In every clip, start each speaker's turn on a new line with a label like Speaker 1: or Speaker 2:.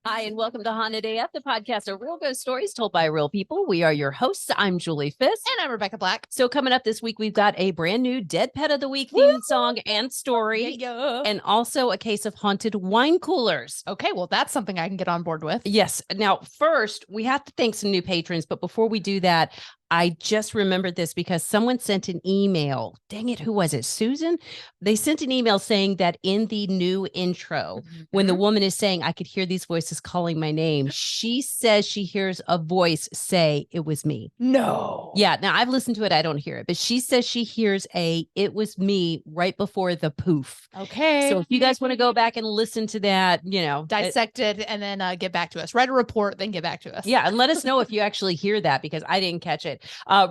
Speaker 1: Hi, and welcome to Haunted AF, the podcast of real ghost stories told by real people. We are your hosts. I'm Julie Fisk.
Speaker 2: And I'm Rebecca Black.
Speaker 1: So coming up this week, we've got a brand new Dead Pet of the Week theme song and story, and also a case of haunted wine coolers.
Speaker 2: Okay, well, that's something I can get on board with.
Speaker 1: Yes. Now, first, we have to thank some new patrons, but before we do that, I just remembered this because someone sent an email. Dang it, who was it? Susan? They sent an email saying that in the new intro, when the woman is saying, I could hear these voices calling my name, she says she hears a voice say, it was me.
Speaker 2: No.
Speaker 1: Yeah. Now, I've listened to it. I don't hear it, but she says she hears it was me right before the poof.
Speaker 2: Okay.
Speaker 1: So if you guys want to go back and listen to that,
Speaker 2: dissect it and then get back to us. Write a report, then get back to us.
Speaker 1: Yeah. And let us know if you actually hear that, because I didn't catch it.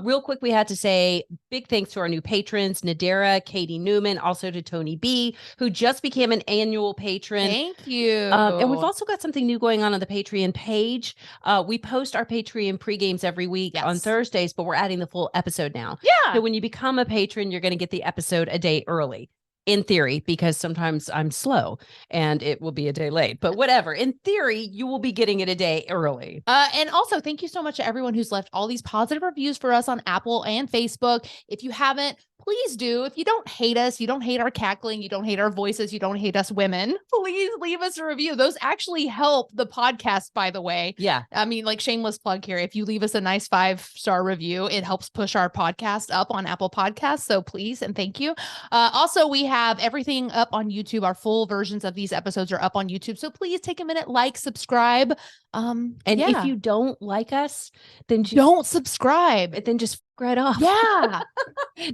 Speaker 1: Real quick, we had to say big thanks to our new patrons, Nadera, Katie Newman, also to Tony B, who just became an annual patron.
Speaker 2: Thank you.
Speaker 1: And we've also got something new going on the Patreon page. We post our Patreon pre-games every week on Thursdays, but we're adding the full episode now.
Speaker 2: Yeah.
Speaker 1: So when you become a patron, you're going to get the episode a day early. In theory, because sometimes I'm slow and it will be a day late, but whatever. In theory, you will be getting it a day early.
Speaker 2: And also, thank you so much to everyone who's left all these positive reviews for us on Apple and Facebook. If you haven't, please do. If you don't hate us, you don't hate our cackling, you don't hate our voices, you don't hate us women, please leave us a review. Those actually help the podcast, by the way.
Speaker 1: Yeah.
Speaker 2: I mean, like, shameless plug here. If you leave us a nice 5-star review, it helps push our podcast up on Apple Podcasts. So please and thank you. Also, we have everything up on YouTube. Our full versions of these episodes are up on YouTube. So please take a minute, like, subscribe.
Speaker 1: If you don't like us, then
Speaker 2: don't subscribe.
Speaker 1: Then just right off.
Speaker 2: Yeah.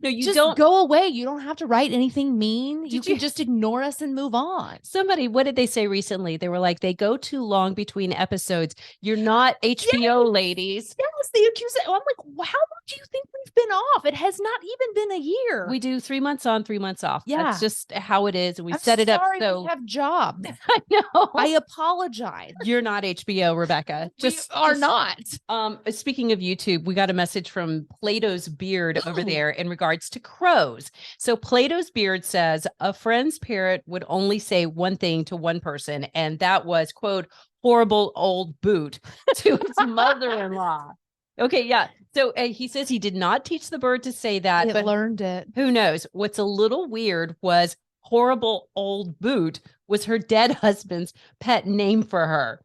Speaker 1: No, you
Speaker 2: just
Speaker 1: don't
Speaker 2: go away. You don't have to write anything mean. You can just ignore us and move on.
Speaker 1: Somebody, what did they say recently? They were like, they go too long between episodes. You're not HBO ladies.
Speaker 2: Yes, they accuse it. I'm like, how long do you think we've been off? It has not even been a year.
Speaker 1: We do 3 months on, 3 months off.
Speaker 2: Yeah.
Speaker 1: That's just how it is. And we set it up so
Speaker 2: we have jobs.
Speaker 1: I know.
Speaker 2: I apologize.
Speaker 1: You're not HBO, Rebecca.
Speaker 2: We are not.
Speaker 1: Speaking of YouTube, we got a message from Plato's Beard over there in regards to crows. So Plato's Beard says a friend's parrot would only say one thing to one person, and that was, quote, horrible old boot to his mother-in-law. Okay, yeah. So he says he did not teach the bird to say that, but
Speaker 2: learned it.
Speaker 1: Who knows? What's a little weird was horrible old boot was her dead husband's pet name for her.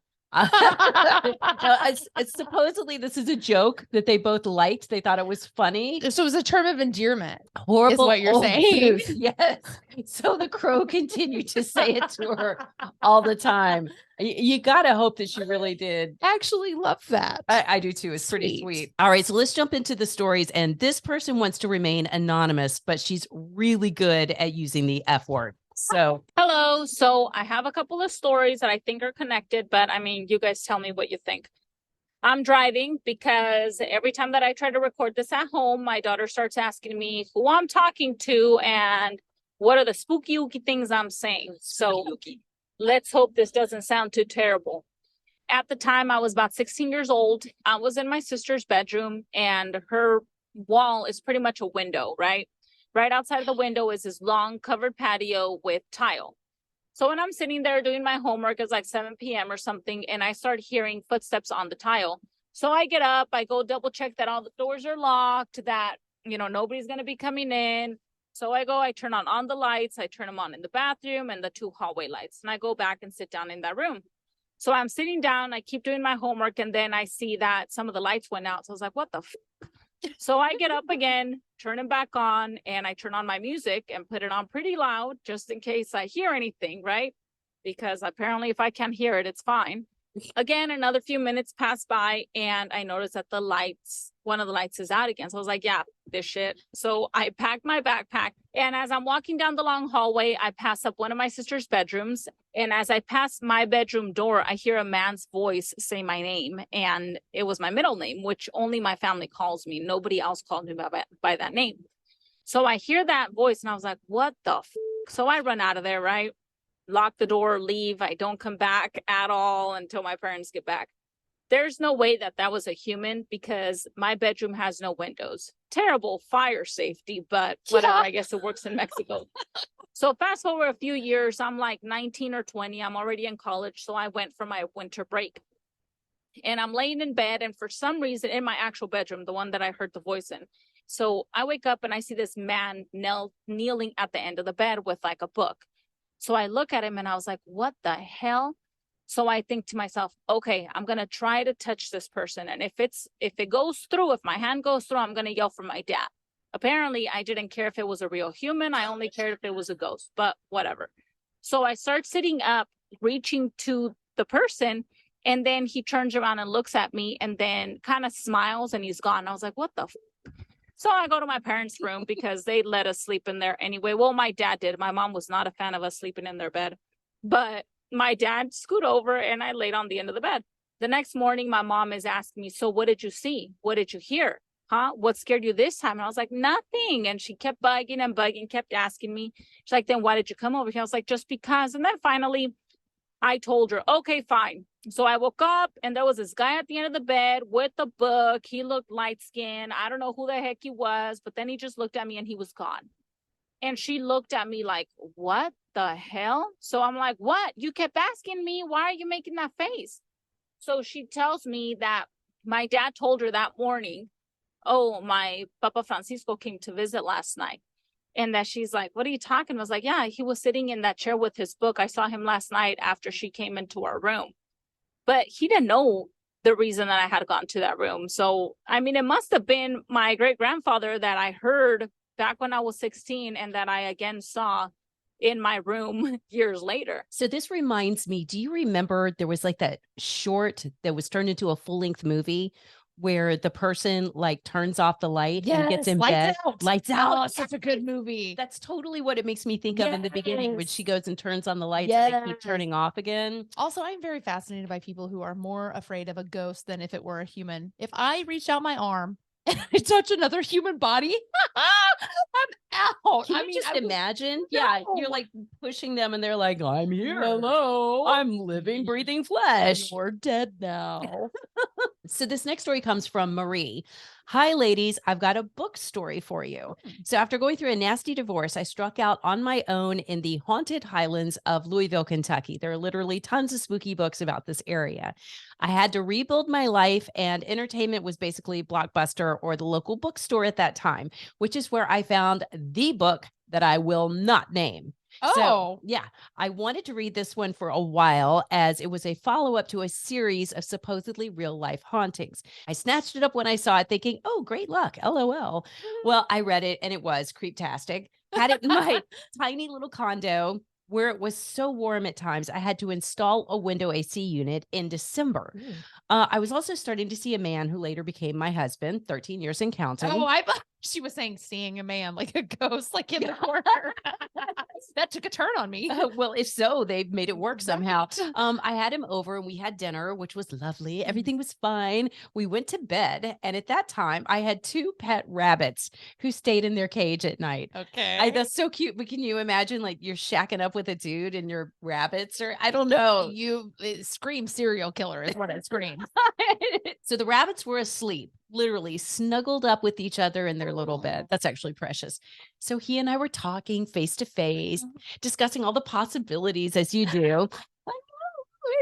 Speaker 1: Supposedly this is a joke that they both liked. They thought it was funny.
Speaker 2: So it was a term of endearment.
Speaker 1: Horrible
Speaker 2: is what you're saying.
Speaker 1: Yes. So the crow continued to say it to her all the time. You gotta hope that she really did.
Speaker 2: Actually love that.
Speaker 1: I do too. It's pretty sweet. All right, so let's jump into the stories. And this person wants to remain anonymous, but she's really good at using the F word. So
Speaker 3: hello. So I have a couple of stories that I think are connected, but I mean, you guys tell me what you think. I'm driving because every time that I try to record this at home, my daughter starts asking me who I'm talking to and what are the spooky ooky things I'm saying. So let's hope this doesn't sound too terrible. At the time, I was about 16 years old. I was in my sister's bedroom and her wall is pretty much a window, right? Right outside of the window is this long covered patio with tile. So when I'm sitting there doing my homework, it's like 7 p.m. or something, and I start hearing footsteps on the tile. So I get up, I go double check that all the doors are locked, that, nobody's going to be coming in. So I turn on the lights, I turn them on in the bathroom and the 2 hallway lights, and I go back and sit down in that room. So I'm sitting down, I keep doing my homework, and then I see that some of the lights went out. So I was like, what the f? So I get up again, turn them back on, and I turn on my music and put it on pretty loud just in case I hear anything, right? Because apparently if I can't hear it, it's fine. Again, another few minutes pass by and I notice that one of the lights is out again. So I was like, yeah, this shit. So I packed my backpack, and as I'm walking down the long hallway, I pass up one of my sister's bedrooms. And as I pass my bedroom door, I hear a man's voice say my name, and it was my middle name, which only my family calls me. Nobody else called me by that name. So I hear that voice and I was like, what the f? So I run out of there, right? Lock the door, leave. I don't come back at all until my parents get back. There's no way that that was a human because my bedroom has no windows. Terrible fire safety, but whatever.
Speaker 2: Yeah.
Speaker 3: I guess it works in Mexico. So fast forward a few years, I'm like 19 or 20. I'm already in college. So I went for my winter break. And I'm laying in bed, and for some reason, in my actual bedroom, the one that I heard the voice in. So I wake up and I see this man kneeling at the end of the bed with like a book. So I look at him and I was like, what the hell? So I think to myself, okay, I'm going to try to touch this person. And if it goes through, if my hand goes through, I'm going to yell for my dad. Apparently, I didn't care if it was a real human. I only cared if it was a ghost, but whatever. So I start sitting up, reaching to the person. And then he turns around and looks at me and then kind of smiles and he's gone. I was like, what the? So I go to my parents' room because they let us sleep in there anyway. Well, my dad did. My mom was not a fan of us sleeping in their bed. But my dad scooted over and I laid on the end of the bed. The next morning, my mom is asking me, so what did you see? What did you hear? Huh? What scared you this time? And I was like, nothing. And she kept bugging and bugging, kept asking me. She's like, then why did you come over here? I was like, just because. And then finally, I told her, okay, fine. So I woke up and there was this guy at the end of the bed with a book. He looked light skinned. I don't know who the heck he was, but then he just looked at me and he was gone. And she looked at me like, what the hell? So I'm like, what? You kept asking me, why are you making that face? So she tells me that my dad told her that morning, oh, my Papa Francisco came to visit last night. And that she's like, what are you talking about? I was like, yeah, he was sitting in that chair with his book. I saw him last night after she came into our room. But he didn't know the reason that I had gone to that room. So, I mean, it must have been my great-grandfather that I heard back when I was 16 and that I again saw in my room years later.
Speaker 1: So this reminds me, do you remember there was like that short that was turned into a full-length movie where the person like turns off the light and gets in bed? Lights out.
Speaker 2: Oh, such a good movie.
Speaker 1: That's totally what it makes me think of in the beginning when she goes and turns on the lights and they keep turning off again.
Speaker 2: Also, I'm very fascinated by people who are more afraid of a ghost than if it were a human. If I reach out my arm and I touch another human body, I'm out.
Speaker 1: Can you just imagine? Yeah, you're like pushing them and they're like, I'm here.
Speaker 2: Hello.
Speaker 1: I'm living, breathing flesh.
Speaker 2: You're dead now.
Speaker 1: So this next story comes from Marie. Hi, ladies. I've got a book story for you. So after going through a nasty divorce, I struck out on my own in the haunted highlands of Louisville, Kentucky. There are literally tons of spooky books about this area. I had to rebuild my life, and entertainment was basically Blockbuster or the local bookstore at that time, which is where I found the book that I will not name. So, yeah, I wanted to read this one for a while as it was a follow-up to a series of supposedly real-life hauntings. I snatched it up when I saw it thinking, oh, great luck, LOL. Well, I read it and it was creeptastic. Had it in my tiny little condo where it was so warm at times, I had to install a window AC unit in December. I was also starting to see a man who later became my husband, 13 years and counting.
Speaker 2: Oh, I thought she was saying seeing a man like a ghost, like in the corner. That took a turn on me.
Speaker 1: Well, if so, they've made it work somehow. I had him over and we had dinner, which was lovely. Everything was fine. We went to bed. And at that time, I had 2 pet rabbits who stayed in their cage at night.
Speaker 2: Okay.
Speaker 1: That's so cute. But can you imagine like you're shacking up with a dude and your rabbits, or I don't know.
Speaker 2: It screams serial killer is what it screams.
Speaker 1: So the rabbits were asleep, literally snuggled up with each other in their little bed. That's actually precious. So he and I were talking face to face, discussing all the possibilities as you do. And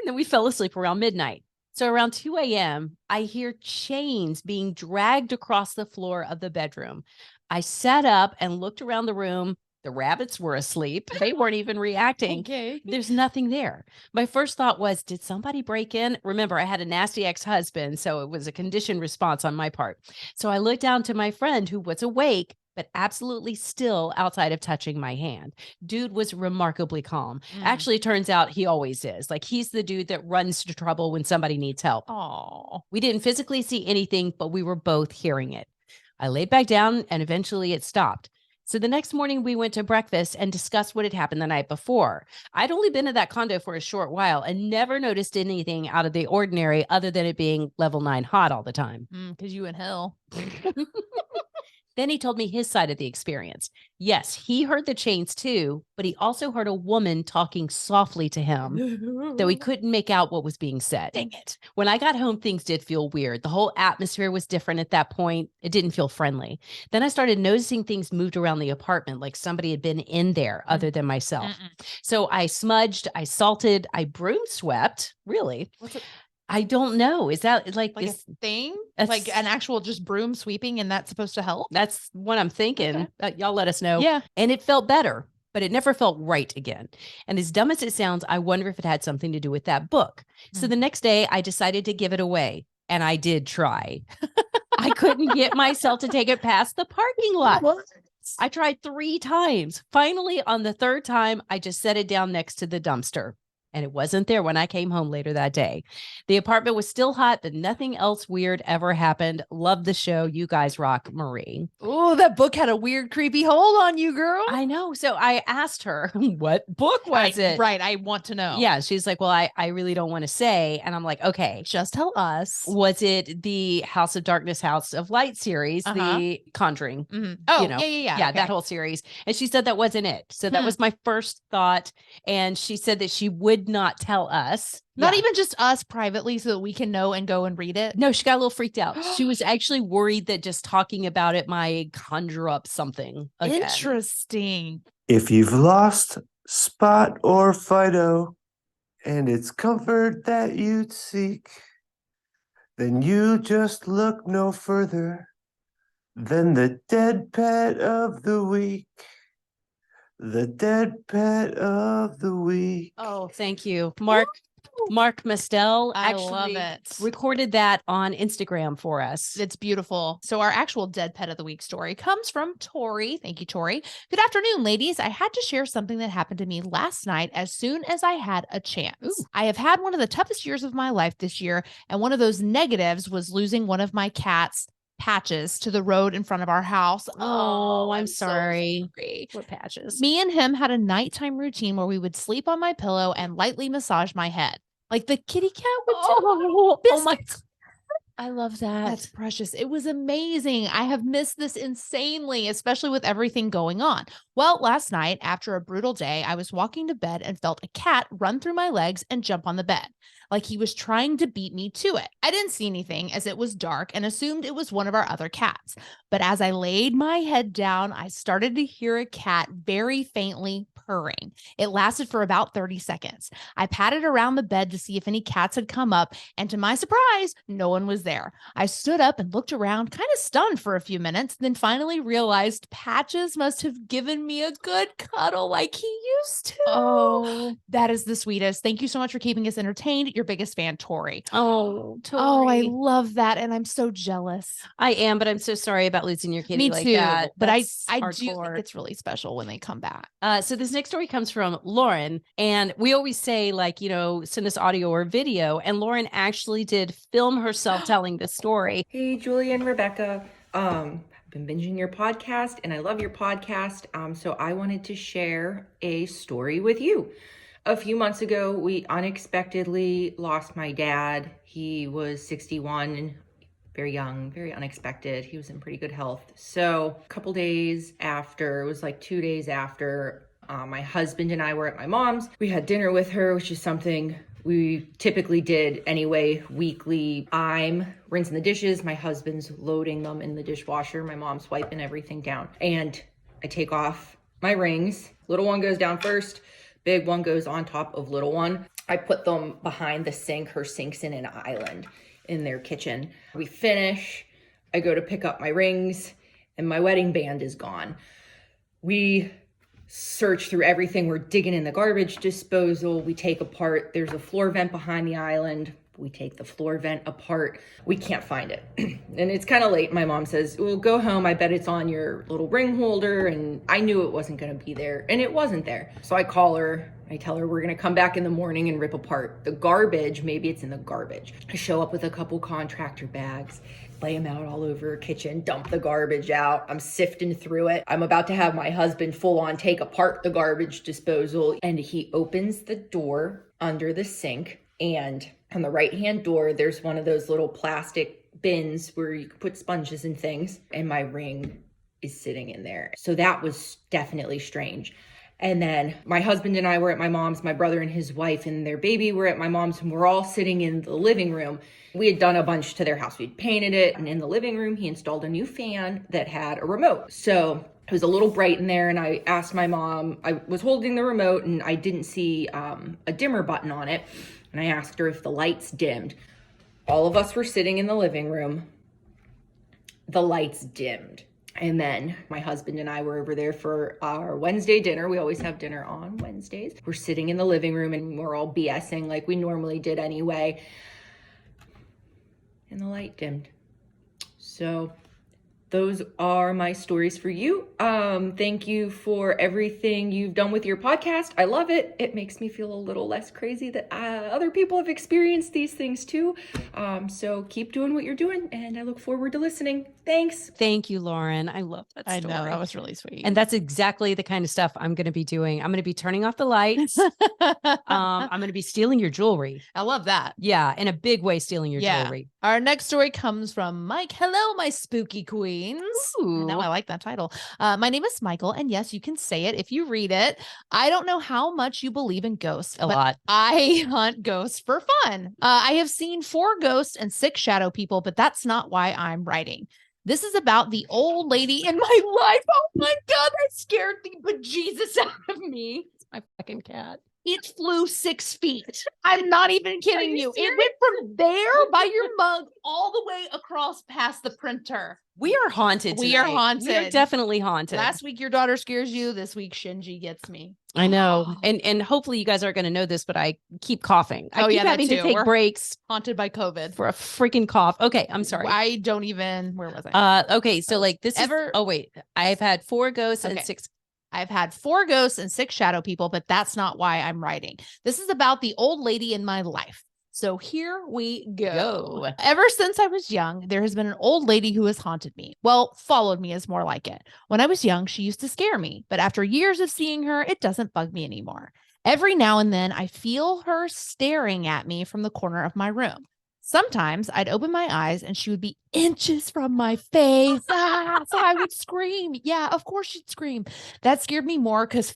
Speaker 1: then we fell asleep around midnight. So around 2 a.m., I hear chains being dragged across the floor of the bedroom. I sat up and looked around the room. The rabbits were asleep. They weren't even reacting.
Speaker 2: Okay.
Speaker 1: There's nothing there. My first thought was, did somebody break in? Remember, I had a nasty ex-husband, so it was a conditioned response on my part. So I looked down to my friend who was awake, but absolutely still outside of touching my hand. Dude was remarkably calm. Actually, it turns out he always is. Like, he's the dude that runs to trouble when somebody needs help.
Speaker 2: Oh,
Speaker 1: We didn't physically see anything, but we were both hearing it. I laid back down and eventually it stopped. So the next morning we went to breakfast and discussed what had happened the night before. I'd only been in that condo for a short while and never noticed anything out of the ordinary other than it being level 9 hot all the time.
Speaker 2: because you in hell.
Speaker 1: Then he told me his side of the experience. Yes, he heard the chains too, but he also heard a woman talking softly to him, though he couldn't make out what was being said. Dang it. When I got home, things did feel weird. The whole atmosphere was different at that point. It didn't feel friendly. Then I started noticing things moved around the apartment, like somebody had been in there other than myself. So I smudged, I salted, I broom swept. Really?
Speaker 2: What's it?
Speaker 1: I don't know. Is that like
Speaker 2: Like
Speaker 1: is,
Speaker 2: a thing?
Speaker 1: that's-
Speaker 2: Like an actual just broom sweeping, and that's supposed to help?
Speaker 1: that's what I'm thinking. Y'all let us know.
Speaker 2: Yeah.
Speaker 1: And it felt better, but it never felt right again. And as dumb as it sounds, I wonder if it had something to do with that book. So the next day I decided to give it away, and I did try. I couldn't get myself to take it past the parking lot.
Speaker 2: What?
Speaker 1: I tried 3 times. Finally, on the 3rd time, I just set it down next to the dumpster. And it wasn't there when I came home later that day. The apartment was still hot, but nothing else weird ever happened. Love the show. You guys rock, Marie.
Speaker 2: Oh, that book had a weird, creepy hold on you, girl.
Speaker 1: I know. So I asked her, what book was it?
Speaker 2: Right. I want to know.
Speaker 1: Yeah. She's like, well, I really don't want to say. And I'm like, okay.
Speaker 2: Just tell us.
Speaker 1: Was it the House of Darkness, House of Light series, the Conjuring?
Speaker 2: Oh,
Speaker 1: You know,
Speaker 2: yeah.
Speaker 1: Yeah,
Speaker 2: Okay.
Speaker 1: that whole series. And she said that wasn't it. So that was my first thought. And she said that she would not tell us.
Speaker 2: Not
Speaker 1: Yeah.
Speaker 2: even just us privately so that we can know and go and read it.
Speaker 1: No, she got a little freaked out. She was actually worried that just talking about it might conjure up something again.
Speaker 2: Interesting.
Speaker 4: If you've lost Spot or Fido, and it's comfort that you'd seek, then you just look no further than the dead pet of the week. The dead pet of the week.
Speaker 1: Oh, thank you. Mark Mestel
Speaker 2: I
Speaker 1: actually
Speaker 2: love it.
Speaker 1: recorded that on Instagram for us.
Speaker 2: It's beautiful. So our actual dead pet of the week story comes from Tori. Thank you, Tori. Good afternoon, ladies. I had to share something that happened to me last night as soon as I had a chance.
Speaker 1: Ooh.
Speaker 2: I have had one of the toughest years of my life this year, and one of those negatives was losing one of my cats, Patches, to the road in front of our house.
Speaker 1: Oh, I'm
Speaker 2: so
Speaker 1: sorry.
Speaker 2: sorry.
Speaker 1: What Patches?
Speaker 2: Me and him had a nighttime routine where we would sleep on my pillow and lightly massage my head, like the kitty cat would do.
Speaker 1: Oh my! I love that.
Speaker 2: That's precious. It was amazing. I have missed this insanely, especially with everything going on. Well, last night, after a brutal day, I was walking to bed and felt a cat run through my legs and jump on the bed, like he was trying to beat me to it. I didn't see anything as it was dark and assumed it was one of our other cats. But as I laid my head down, I started to hear a cat very faintly purring. It lasted for about 30 seconds. I patted around the bed to see if any cats had come up, and to my surprise, no one was there. I stood up and looked around, kind of stunned for a few minutes, then finally realized Patches must have given me a good cuddle like he used to.
Speaker 1: Oh,
Speaker 2: That is the sweetest. Thank you so much for keeping us entertained. Your biggest fan, Tori.
Speaker 1: oh, Tori.
Speaker 2: Oh, I love that, and I'm so jealous.
Speaker 1: I am, but I'm so sorry about losing your kitty
Speaker 2: Me
Speaker 1: like
Speaker 2: too.
Speaker 1: that.
Speaker 2: But
Speaker 1: That's
Speaker 2: I do
Speaker 1: hardcore.
Speaker 2: think it's really special when they come back.
Speaker 1: So this next story comes from Lauren, and we always say, like, you know, send us audio or video, and Lauren actually did film herself telling the story.
Speaker 5: Hey, Julie and Rebecca. I've been binging your podcast and I love your podcast. So I wanted to share a story with you. A few months ago, we unexpectedly lost my dad. He was 61, very young, very unexpected. He was in pretty good health. So a couple days after, it was like 2 days after, my husband and I were at my mom's. We had dinner with her, which is something we typically did anyway, weekly. I'm rinsing the dishes. My husband's loading them in the dishwasher. My mom's wiping everything down. And I take off my rings. Little one goes down first. Big one goes on top of little one. I put them behind the sink. Her sink's in an island in their kitchen. We finish. I go to pick up my rings and my wedding band is gone. We search through everything. We're digging in the garbage disposal. We take apart, there's a floor vent behind the island. We take the floor vent apart. We can't find it. And it's kind of late. My mom says, well, go home. I bet it's on your little ring holder. And I knew it wasn't going to be there. And it wasn't there. So I call her. I tell her we're going to come back in the morning and rip apart the garbage. Maybe it's in the garbage. I show up with a couple contractor bags, lay them out all over her kitchen, dump the garbage out. I'm sifting through it. I'm about to have my husband full on take apart the garbage disposal. And he opens the door under the sink, and on the right-hand door, there's one of those little plastic bins where you can put sponges and things. And my ring is sitting in there. So that was definitely strange. And then my husband and I were at my mom's, my brother and his wife and their baby were at my mom's, and we're all sitting in the living room. We had done a bunch to their house. We'd painted it, and in the living room, he installed a new fan that had a remote. So it was a little bright in there, and I asked my mom, I was holding the remote and I didn't see a dimmer button on it. And I asked her if the lights dimmed. All of us were sitting in the living room. The lights dimmed. And then my husband and I were over there for our Wednesday dinner. We always have dinner on Wednesdays. We're sitting in the living room and we're all BSing like we normally did anyway. And the light dimmed. So those are my stories for you. Thank you for everything you've done with your podcast. I love it. It makes me feel a little less crazy that other people have experienced these things too. So keep doing what you're doing, and I look forward to listening. Thanks.
Speaker 1: Thank you, Lauren. I love that
Speaker 2: I
Speaker 1: story.
Speaker 2: know, that was really sweet.
Speaker 1: And that's exactly the kind of stuff I'm going to be doing. I'm going to be turning off the lights. I'm going to be stealing your jewelry.
Speaker 2: I love that.
Speaker 1: Yeah, in a big way, stealing your
Speaker 2: Yeah.
Speaker 1: jewelry.
Speaker 2: Our next story comes from Mike. Hello, my spooky queens. I know,
Speaker 1: Ooh.
Speaker 2: I like that title. My name is Michael, and yes, you can say it if you read it. I don't know how much you believe in ghosts,
Speaker 1: A
Speaker 2: but
Speaker 1: lot.
Speaker 2: I hunt ghosts for fun. I have seen 4 ghosts and 6 shadow people, but that's not why I'm writing. This is about the old lady in my life. Oh my God, that scared the bejesus out of me.
Speaker 1: It's my fucking cat.
Speaker 2: It flew 6 feet. I'm not even kidding
Speaker 1: you
Speaker 2: you. It went from there by your mug all the way across past the printer.
Speaker 1: We are haunted.
Speaker 2: We are
Speaker 1: tonight. We are
Speaker 2: haunted.
Speaker 1: definitely haunted.
Speaker 2: Last week your daughter scares you. This week Shinji gets me.
Speaker 1: I know. And hopefully you guys aren't going to know this, but I keep coughing. I
Speaker 2: Oh,
Speaker 1: keep
Speaker 2: yeah, that
Speaker 1: having to
Speaker 2: too.
Speaker 1: take
Speaker 2: We're-
Speaker 1: breaks
Speaker 2: Haunted by COVID.
Speaker 1: for a freaking cough. Okay, I'm sorry.
Speaker 2: I don't even. Where was I?
Speaker 1: Okay, so like this
Speaker 2: Ever-
Speaker 1: is oh wait. I've had 4 ghosts and
Speaker 2: Okay.
Speaker 1: 6.
Speaker 2: I've had 4 ghosts and 6 shadow people, but that's not why I'm writing. This is about the old lady in my life. So here we go. Ever since I was young, there has been an old lady who has haunted me. Well, followed me is more like it. When I was young, she used to scare me, but after years of seeing her, it doesn't bug me anymore. Every now and then, I feel her staring at me from the corner of my room. Sometimes I'd open my eyes and she would be inches from my face. So I would scream. Yeah, of course she'd scream. That scared me more because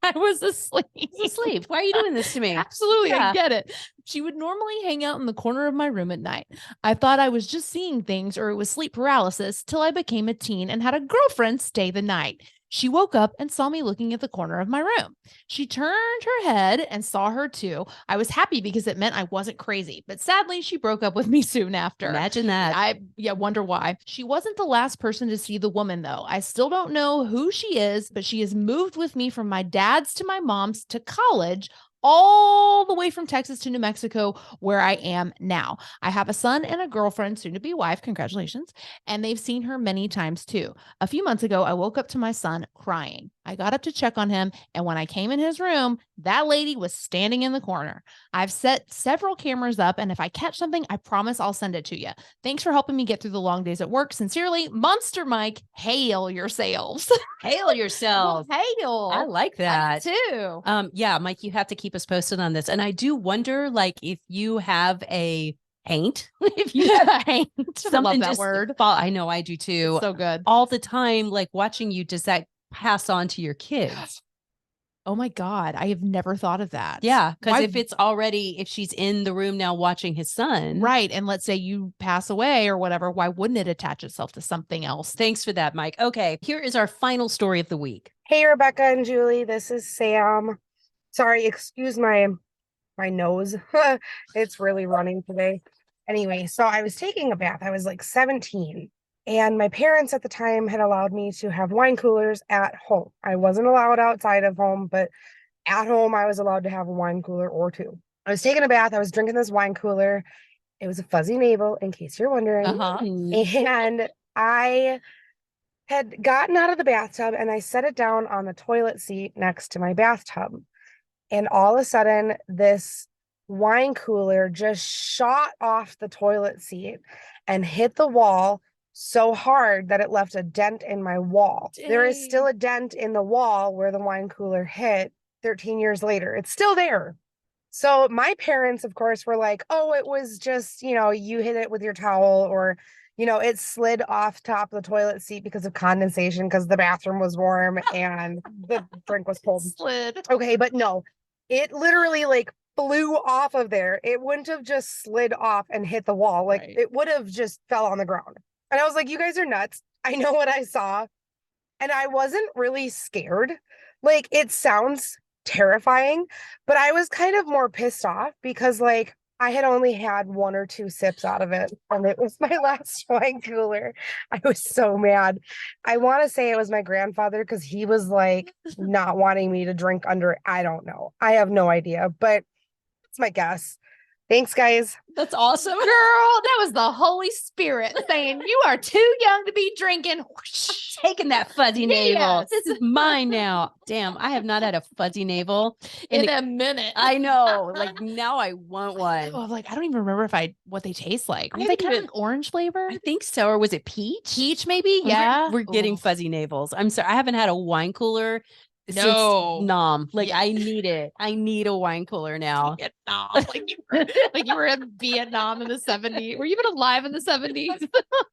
Speaker 2: I was asleep.
Speaker 1: Asleep. Why are you doing this to me?
Speaker 2: Absolutely.
Speaker 1: Yeah.
Speaker 2: I get it. She would normally hang out in the corner of my room at night. I thought I was just seeing things or it was sleep paralysis till I became a teen and had a girlfriend stay the night. She woke up and saw me looking at the corner of my room. She turned her head and saw her too. I was happy because it meant I wasn't crazy, but sadly she broke up with me soon after.
Speaker 1: Imagine that.
Speaker 2: I wonder why. She wasn't the last person to see the woman though. I still don't know who she is, but she has moved with me from my dad's to my mom's to college, all the way from Texas to New Mexico, where I am now. I have a son and a girlfriend, soon to be wife, congratulations, and they've seen her many times too. A few months ago, I woke up to my son crying. I got up to check on him, and when I came in his room, that lady was standing in the corner. I've set several cameras up, and if I catch something, I promise I'll send it to you. Thanks for helping me get through the long days at work. Sincerely, Monster Mike, hail yourselves.
Speaker 1: Hail yourself.
Speaker 2: Hail.
Speaker 1: I like that.
Speaker 2: too.
Speaker 1: Yeah, Mike, you have to keep us posted on this. And I do wonder, like, if you have a paint, if you have
Speaker 2: I
Speaker 1: something
Speaker 2: love that
Speaker 1: just
Speaker 2: word.
Speaker 1: I know I do too.
Speaker 2: So good.
Speaker 1: All the time, like watching you, does that pass on to your kids?
Speaker 2: Oh my God. I have never thought of that.
Speaker 1: Yeah, because
Speaker 2: Why-
Speaker 1: if it's already, if she's in the room now watching his son.
Speaker 2: Right. And let's say you pass away or whatever, why wouldn't it attach itself to something else?
Speaker 1: Thanks for that, Mike. Okay, here is our final story of the week.
Speaker 6: Hey, Rebecca and Julie, this is Sam. Sorry, excuse my nose. It's really running today. Anyway, so I was taking a bath. I was like 17, and my parents at the time had allowed me to have wine coolers at home. I wasn't allowed outside of home, but at home I was allowed to have a wine cooler or 2. I was taking a bath. I was drinking this wine cooler. It was a Fuzzy Navel, in case you're wondering. And I had gotten out of the bathtub and I set it down on the toilet seat next to my bathtub. And all of a sudden, this wine cooler just shot off the toilet seat and hit the wall so hard that it left a dent in my wall. There is still a dent in the wall where the wine cooler hit 13 years later. It's still there. So my parents, of course, were like, oh, it was just, you hit it with your towel, or, it slid off top of the toilet seat because of condensation because the bathroom was warm and the drink was cold.
Speaker 2: Slid.
Speaker 6: Okay, but no, it literally like flew off of there. It wouldn't have just slid off and hit the wall. Like
Speaker 2: Right.
Speaker 6: it would have just fell on the ground. And I was like, you guys are nuts. I know what I saw. And I wasn't really scared. Like it sounds terrifying, but I was kind of more pissed off because like I had only had 1 or 2 sips out of it and it was my last wine cooler. I was so mad. I want to say it was my grandfather because he was like not wanting me to drink under, I don't know. I have no idea, but it's my guess. Thanks, guys.
Speaker 1: That's awesome.
Speaker 2: Girl, that was the Holy Spirit saying you are too young to be drinking. Whoosh.
Speaker 1: Taking that fuzzy navel.
Speaker 2: Yes.
Speaker 1: This is mine now. Damn, I have not had a fuzzy navel
Speaker 2: In a minute.
Speaker 1: I know. Like now I want one.
Speaker 2: Oh, like I don't even remember what they taste like.
Speaker 1: I
Speaker 2: Were they kind of
Speaker 1: haven't
Speaker 2: like orange flavor?
Speaker 1: I think so. Or was it peach?
Speaker 2: Peach, maybe?
Speaker 1: We're-
Speaker 2: Yeah.
Speaker 1: We're getting
Speaker 2: Ooh.
Speaker 1: fuzzy navels. I'm sorry. I haven't had a wine cooler
Speaker 2: No.
Speaker 1: since Nom. Like
Speaker 2: Yeah.
Speaker 1: I need it. I need a wine cooler now.
Speaker 2: Vietnam. Like you were in Vietnam in the 70s. Were you even alive in the 70s?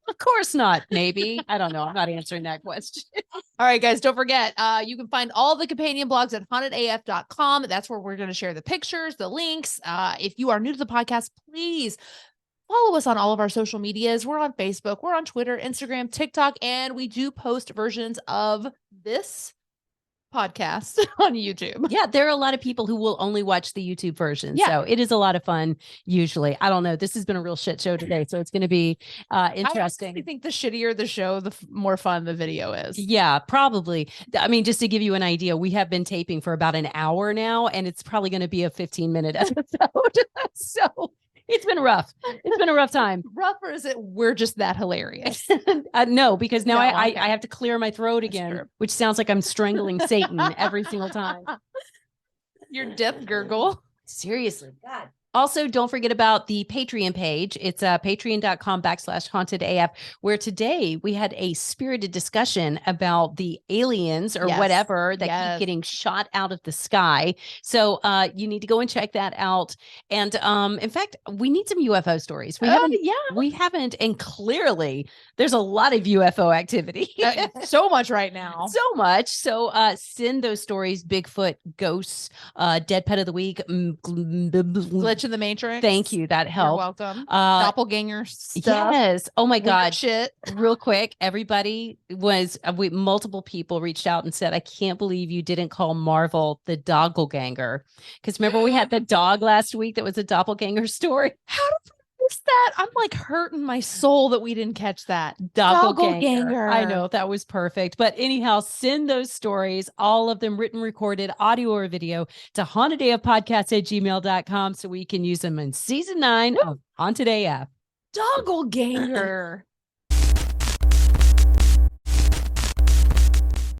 Speaker 1: Of course not. Maybe. I don't know. I'm not answering that question.
Speaker 2: All right, guys, don't forget, you can find all the companion blogs at hauntedaf.com. That's where we're going to share the pictures, the links. If you are new to the podcast, please follow us on all of our social medias. We're on Facebook, we're on Twitter, Instagram, TikTok, and we do post versions of this podcast on YouTube.
Speaker 1: Yeah, there are a lot of people who will only watch the YouTube version.
Speaker 2: Yeah.
Speaker 1: So it is a lot of fun usually. I don't know. This has been a real shit show today. So it's going to be interesting.
Speaker 2: I think the shittier the show, the more fun the video is.
Speaker 1: Yeah, probably. I mean, just to give you an idea, we have been taping for about an hour now, and it's probably going to be a 15-minute episode. So it's been rough. It's been a rough time.
Speaker 2: Rough, or is it we're just that hilarious?
Speaker 1: No, because now
Speaker 2: No,
Speaker 1: I
Speaker 2: okay.
Speaker 1: have to clear my throat
Speaker 2: That's
Speaker 1: again,
Speaker 2: true.
Speaker 1: which sounds like I'm strangling Satan every single time.
Speaker 2: Your death gurgle.
Speaker 1: Seriously. God. Also, don't forget about the Patreon page. It's patreon.com/hauntedaf, where today we had a spirited discussion about the aliens or
Speaker 2: Yes.
Speaker 1: whatever that
Speaker 2: Yes.
Speaker 1: keep getting shot out of the sky. So you need to go and check that out. And in fact, we need some UFO stories. We haven't, and clearly there's a lot of UFO activity.
Speaker 2: So much right now.
Speaker 1: So much. So send those stories, Bigfoot, ghosts, dead pet of the week,
Speaker 2: Glitch in the Matrix.
Speaker 1: Thank you. That
Speaker 2: You're
Speaker 1: helped.
Speaker 2: welcome.
Speaker 1: Doppelganger
Speaker 2: Stuff.
Speaker 1: Yes. Oh my
Speaker 2: Weird
Speaker 1: God.
Speaker 2: shit.
Speaker 1: Real quick, everybody multiple people reached out and said, I can't believe you didn't call Marvel the doppelganger. Because remember we had the dog last week that was a doppelganger story.
Speaker 2: How did we miss that? I'm like hurting my soul that we didn't catch that.
Speaker 1: Doppelganger. I know that was perfect. But anyhow, send those stories, all of them written, recorded, audio or video, to hauntedafpodcast@gmail.com so we can use them in season 9 of Haunted AF.
Speaker 2: Doppelganger.